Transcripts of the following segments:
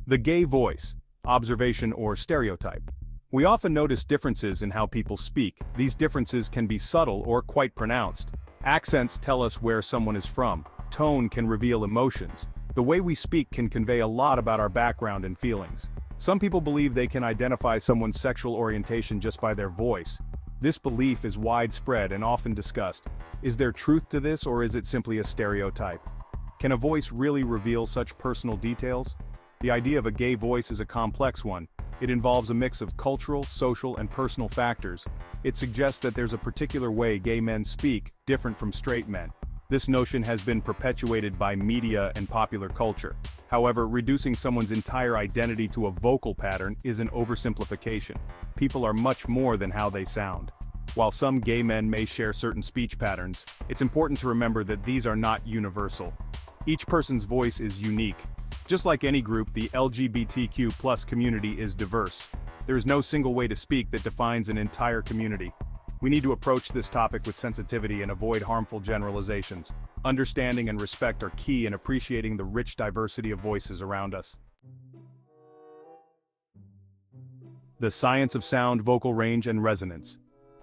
The gay voice, observation or stereotype. We often notice differences in how people speak. These differences can be subtle or quite pronounced. Accents tell us where someone is from. Tone can reveal emotions. The way we speak can convey a lot about our background and feelings. Some people believe they can identify someone's sexual orientation just by their voice. This belief is widespread and often discussed. Is there truth to this, or is it simply a stereotype? Can a voice really reveal such personal details? The idea of a gay voice is a complex one. It involves a mix of cultural, social, and personal factors. It suggests that there's a particular way gay men speak, different from straight men. This notion has been perpetuated by media and popular culture. However, reducing someone's entire identity to a vocal pattern is an oversimplification. People are much more than how they sound. While some gay men may share certain speech patterns, it's important to remember that these are not universal. Each person's voice is unique. Just like any group, the LGBTQ+ community is diverse. There is no single way to speak that defines an entire community. We need to approach this topic with sensitivity and avoid harmful generalizations. Understanding and respect are key in appreciating the rich diversity of voices around us. The science of sound, vocal range, and resonance.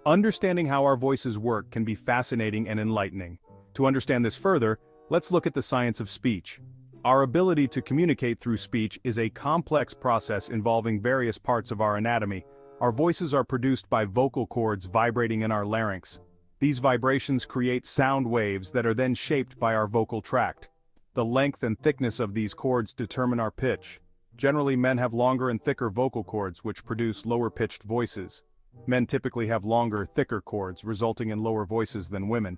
Understanding how our voices work can be fascinating and enlightening. To understand this further, let's look at the science of speech. Our ability to communicate through speech is a complex process involving various parts of our anatomy. Our voices are produced by vocal cords vibrating in our larynx. These vibrations create sound waves that are then shaped by our vocal tract. The length and thickness of these cords determine our pitch. Generally, men have longer and thicker vocal cords, which produce lower-pitched voices. Men typically have longer, thicker cords, resulting in lower voices than women.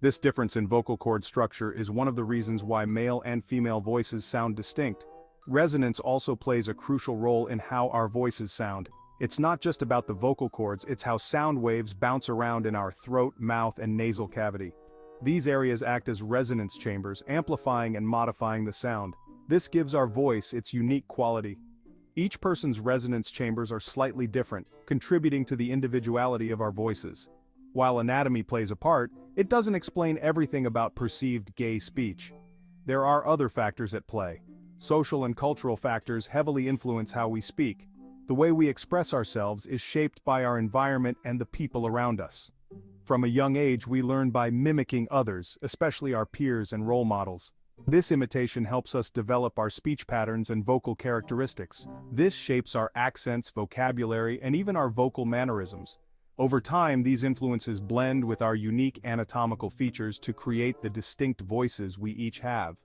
This difference in vocal cord structure is one of the reasons why male and female voices sound distinct. Resonance also plays a crucial role in how our voices sound. It's not just about the vocal cords, it's how sound waves bounce around in our throat, mouth, and nasal cavity. These areas act as resonance chambers, amplifying and modifying the sound. This gives our voice its unique quality. Each person's resonance chambers are slightly different, contributing to the individuality of our voices. While anatomy plays a part, it doesn't explain everything about perceived gay speech. There are other factors at play. Social and cultural factors heavily influence how we speak. The way we express ourselves is shaped by our environment and the people around us. From a young age, we learn by mimicking others, especially our peers and role models. This imitation helps us develop our speech patterns and vocal characteristics. This shapes our accents, vocabulary, and even our vocal mannerisms. Over time, these influences blend with our unique anatomical features to create the distinct voices we each have.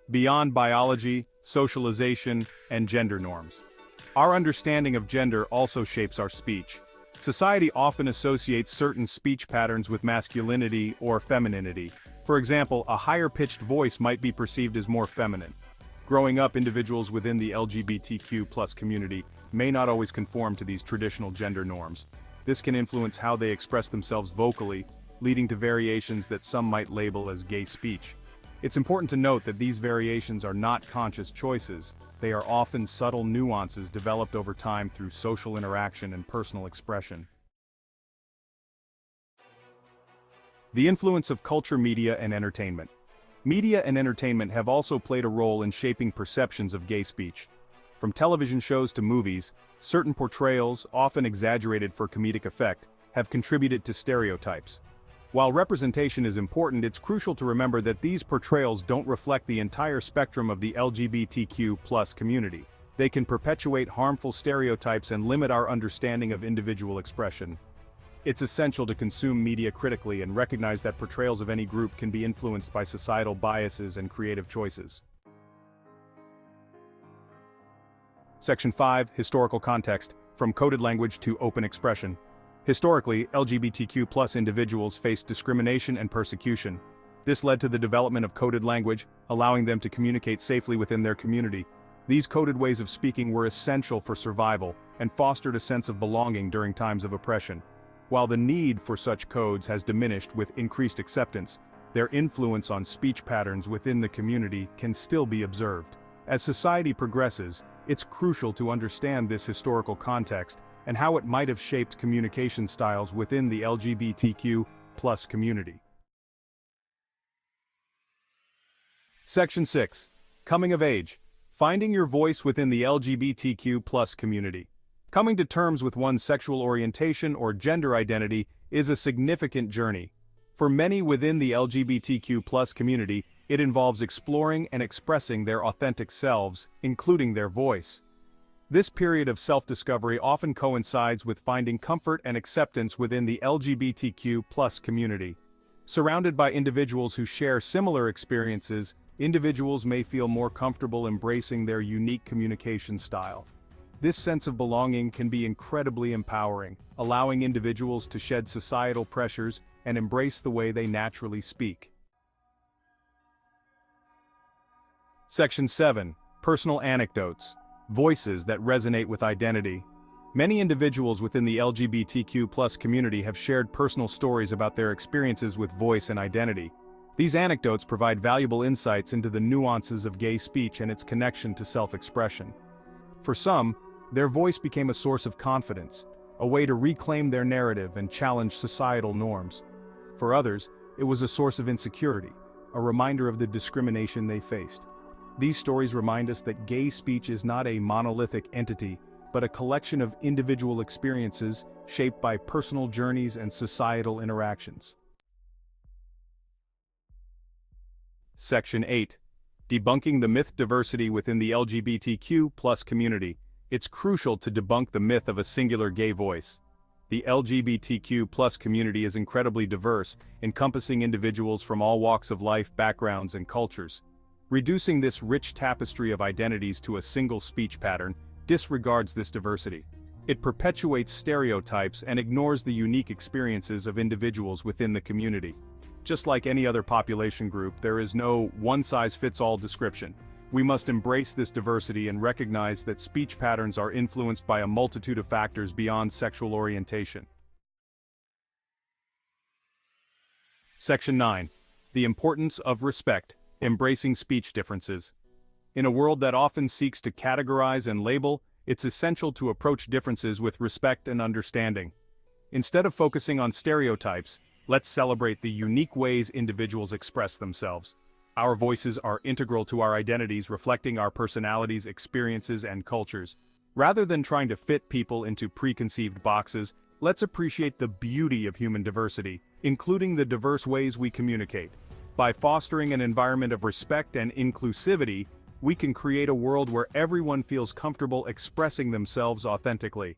Beyond biology, socialization, and gender norms. Our understanding of gender also shapes our speech. Society often associates certain speech patterns with masculinity or femininity. For example, a higher-pitched voice might be perceived as more feminine. Growing up, individuals within the LGBTQ+ community may not always conform to these traditional gender norms. This can influence how they express themselves vocally, leading to variations that some might label as gay speech. It's important to note that these variations are not conscious choices. They are often subtle nuances developed over time through social interaction and personal expression. The influence of culture, media, and entertainment. Media and entertainment have also played a role in shaping perceptions of gay speech. From television shows to movies, certain portrayals, often exaggerated for comedic effect, have contributed to stereotypes. While representation is important, it's crucial to remember that these portrayals don't reflect the entire spectrum of the LGBTQ+ community. They can perpetuate harmful stereotypes and limit our understanding of individual expression. It's essential to consume media critically and recognize that portrayals of any group can be influenced by societal biases and creative choices. Section 5. Historical context, from coded language to open expression. Historically, LGBTQ+ individuals faced discrimination and persecution. This led to the development of coded language, allowing them to communicate safely within their community. These coded ways of speaking were essential for survival and fostered a sense of belonging during times of oppression. While the need for such codes has diminished with increased acceptance, their influence on speech patterns within the community can still be observed. As society progresses, it's crucial to understand this historical context and how it might have shaped communication styles within the LGBTQ+ community. Section 6. Coming of Age. Finding your voice within the LGBTQ community. Coming to terms with one's sexual orientation or gender identity is a significant journey. For many within the LGBTQ community, it involves exploring and expressing their authentic selves, including their voice. This period of self-discovery often coincides with finding comfort and acceptance within the LGBTQ community. Surrounded by individuals who share similar experiences, individuals may feel more comfortable embracing their unique communication style. This sense of belonging can be incredibly empowering, allowing individuals to shed societal pressures and embrace the way they naturally speak. Section 7. Personal Anecdotes. Voices that resonate with identity. Many individuals within the LGBTQ community have shared personal stories about their experiences with voice and identity. These anecdotes provide valuable insights into the nuances of gay speech and its connection to self-expression. For some, their voice became a source of confidence, a way to reclaim their narrative and challenge societal norms. For others, it was a source of insecurity, a reminder of the discrimination they faced. These stories remind us that gay speech is not a monolithic entity, but a collection of individual experiences shaped by personal journeys and societal interactions. Section 8. Debunking the myth diversity within the LGBTQ community. It's crucial to debunk the myth of a singular gay voice. The LGBTQ community is incredibly diverse, encompassing individuals from all walks of life, backgrounds, and cultures. Reducing this rich tapestry of identities to a single speech pattern disregards this diversity. It perpetuates stereotypes and ignores the unique experiences of individuals within the community. Just like any other population group, there is no one-size-fits-all description. We must embrace this diversity and recognize that speech patterns are influenced by a multitude of factors beyond sexual orientation. Section 9. The importance of respect. Embracing speech differences. In a world that often seeks to categorize and label, it's essential to approach differences with respect and understanding. Instead of focusing on stereotypes, let's celebrate the unique ways individuals express themselves. Our voices are integral to our identities, reflecting our personalities, experiences, and cultures. Rather than trying to fit people into preconceived boxes, let's appreciate the beauty of human diversity, including the diverse ways we communicate. By fostering an environment of respect and inclusivity, we can create a world where everyone feels comfortable expressing themselves authentically.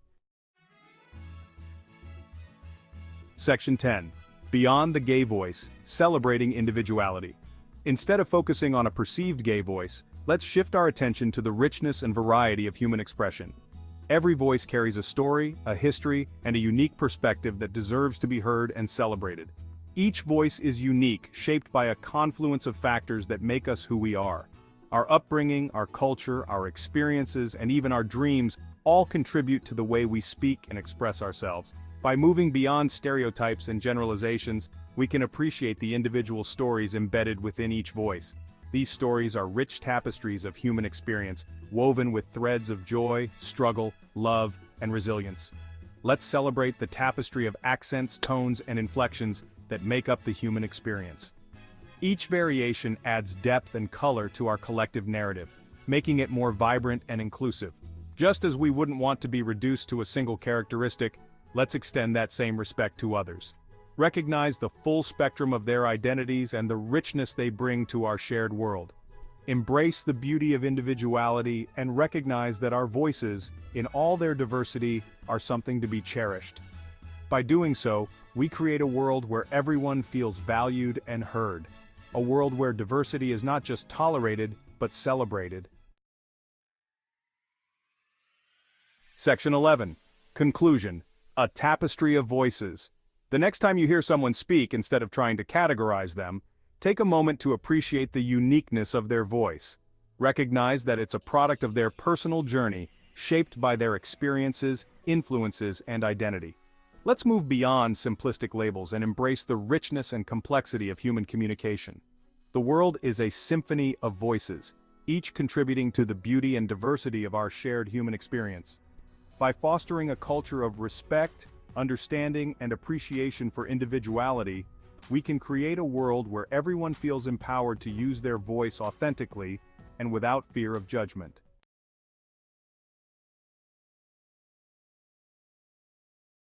Section 10. Beyond the gay voice, celebrating individuality. Instead of focusing on a perceived gay voice, let's shift our attention to the richness and variety of human expression. Every voice carries a story, a history, and a unique perspective that deserves to be heard and celebrated. Each voice is unique, shaped by a confluence of factors that make us who we are. Our upbringing, our culture, our experiences, and even our dreams all contribute to the way we speak and express ourselves. By moving beyond stereotypes and generalizations, we can appreciate the individual stories embedded within each voice. These stories are rich tapestries of human experience, woven with threads of joy, struggle, love, and resilience. Let's celebrate the tapestry of accents, tones, and inflections that make up the human experience. Each variation adds depth and color to our collective narrative, making it more vibrant and inclusive. Just as we wouldn't want to be reduced to a single characteristic, let's extend that same respect to others. Recognize the full spectrum of their identities and the richness they bring to our shared world. Embrace the beauty of individuality and recognize that our voices, in all their diversity, are something to be cherished. By doing so, we create a world where everyone feels valued and heard. A world where diversity is not just tolerated, but celebrated. Section 11. Conclusion. A tapestry of voices. The next time you hear someone speak, instead of trying to categorize them, take a moment to appreciate the uniqueness of their voice. Recognize that it's a product of their personal journey, shaped by their experiences, influences, and identity. Let's move beyond simplistic labels and embrace the richness and complexity of human communication. The world is a symphony of voices, each contributing to the beauty and diversity of our shared human experience. By fostering a culture of respect, understanding, and appreciation for individuality, we can create a world where everyone feels empowered to use their voice authentically and without fear of judgment.